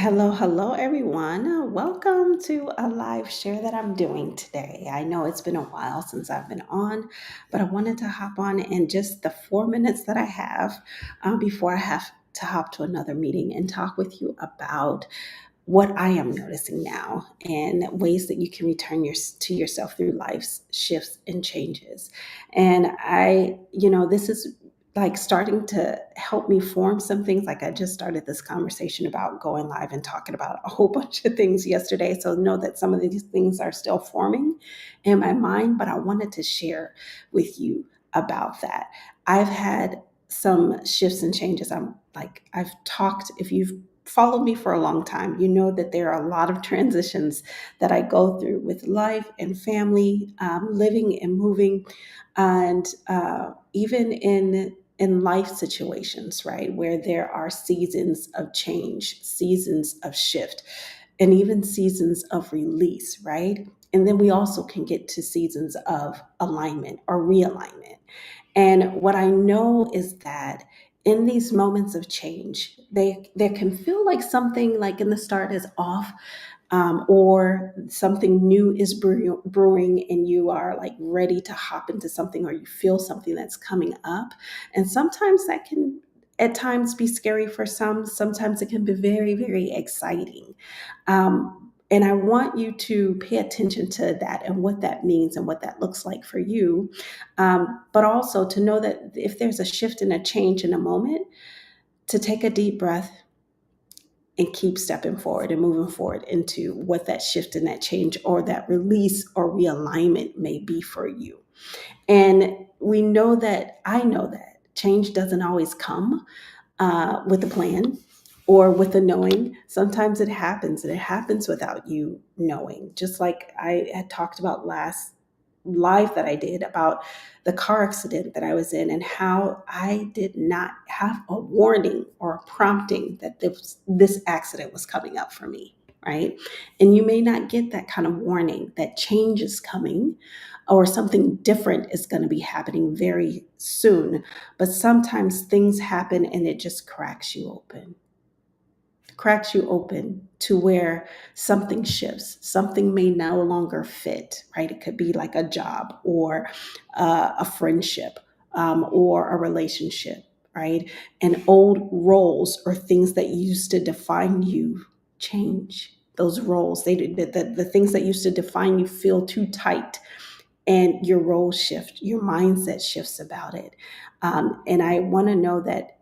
Hello, hello, everyone. Welcome to a live share that I'm doing today. I know it's been a while since I've been on, but I wanted to hop on in just the 4 minutes that I have before I have to hop to another meeting and talk with you about what I am noticing now and ways that you can return to yourself through life's shifts and changes. And this is like starting to help me form some things. Like I just started this conversation about going live and talking about a whole bunch of things yesterday. So know that some of these things are still forming in my mind, but I wanted to share with you about that. I've had some shifts and changes. I've talked, if you've followed me for a long time, you know that there are a lot of transitions that I go through with life and family, living and moving, and even in life situations, right, where there are seasons of change, seasons of shift, and even seasons of release, right? And then we also can get to seasons of alignment or realignment. And what I know is that in these moments of change, they can feel like something like in the start is off, or something new is brewing, and you are like ready to hop into something, or you feel something that's coming up. And sometimes that can at times be scary for some. Sometimes it can be very, very exciting. And I want you to pay attention to that and what that means and what that looks like for you. But also to know that if there's a shift and a change in a moment, to take a deep breath and keep stepping forward and moving forward into what that shift and that change or that release or realignment may be for you. And I know that change doesn't always come with a plan or with a knowing. Sometimes it happens, and it happens without you knowing. Just like I had talked about last live that I did about the car accident that I was in, and how I did not have a warning or a prompting that this accident was coming up for me, right? And you may not get that kind of warning that change is coming or something different is going to be happening very soon. But sometimes things happen and it just cracks you open to where something shifts. Something may no longer fit, right? It could be like a job or a friendship, or a relationship, right? And old roles or things that used to define you change. Those roles, the things that used to define you feel too tight, and your role shift, your mindset shifts about it. And I want to know that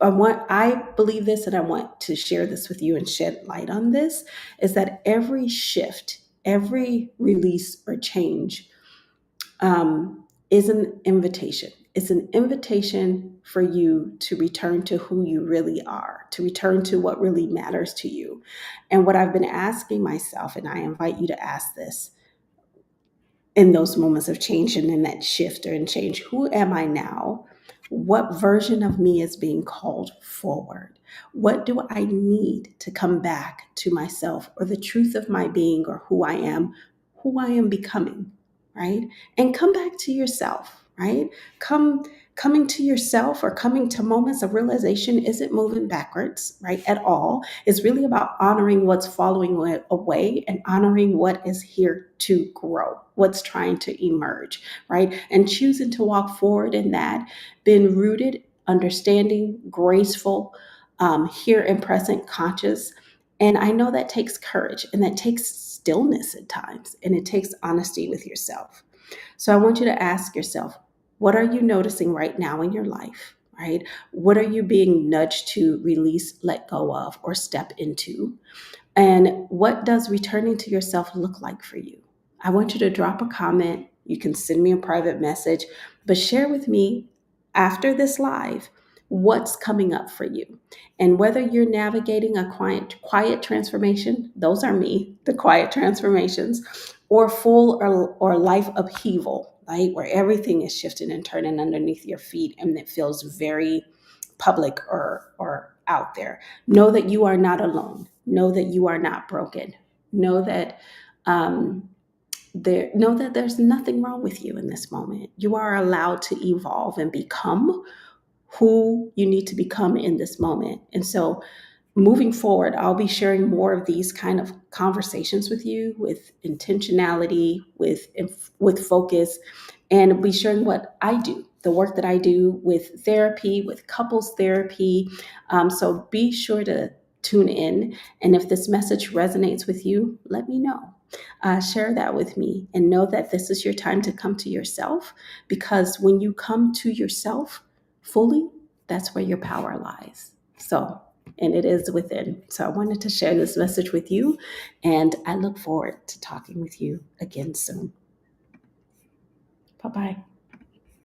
I believe this, and I want to share this with you and shed light on this, is that every shift, every release or change, is an invitation. It's an invitation for you to return to who you really are, to return to what really matters to you. And what I've been asking myself, and I invite you to ask this in those moments of change and in that shift or in change, who am I now? What version of me is being called forward? What do I need to come back to myself or the truth of my being, or who I am becoming, right? And come back to yourself, right? Coming to yourself or coming to moments of realization isn't moving backwards, right? At all. It's really about honoring what's following away and honoring what is here to grow, what's trying to emerge, right? And choosing to walk forward in that, being rooted, understanding, graceful, here and present, conscious. And I know that takes courage, and that takes stillness at times, and it takes honesty with yourself. So I want you to ask yourself, what are you noticing right now in your life, right? What are you being nudged to release, let go of, or step into? And what does returning to yourself look like for you? I want you to drop a comment. You can send me a private message, but share with me after this live what's coming up for you. And whether you're navigating a quiet transformation, those are me, the quiet transformations, or full or life upheaval, right? Where everything is shifting and turning underneath your feet and it feels very public or out there. Know that you are not alone. Know that you are not broken. Know that um, know that there's nothing wrong with you in this moment. You are allowed to evolve and become who you need to become in this moment. And so moving forward, I'll be sharing more of these kind of conversations with you with intentionality, with focus, and be sharing what I do, the work that I do with therapy, with couples therapy. So be sure to tune in. And if this message resonates with you, let me know. Share that with me and know that this is your time to come to yourself, because when you come to yourself fully, that's where your power lies. So, and it is within. So I wanted to share this message with you, and I look forward to talking with you again soon. Bye bye.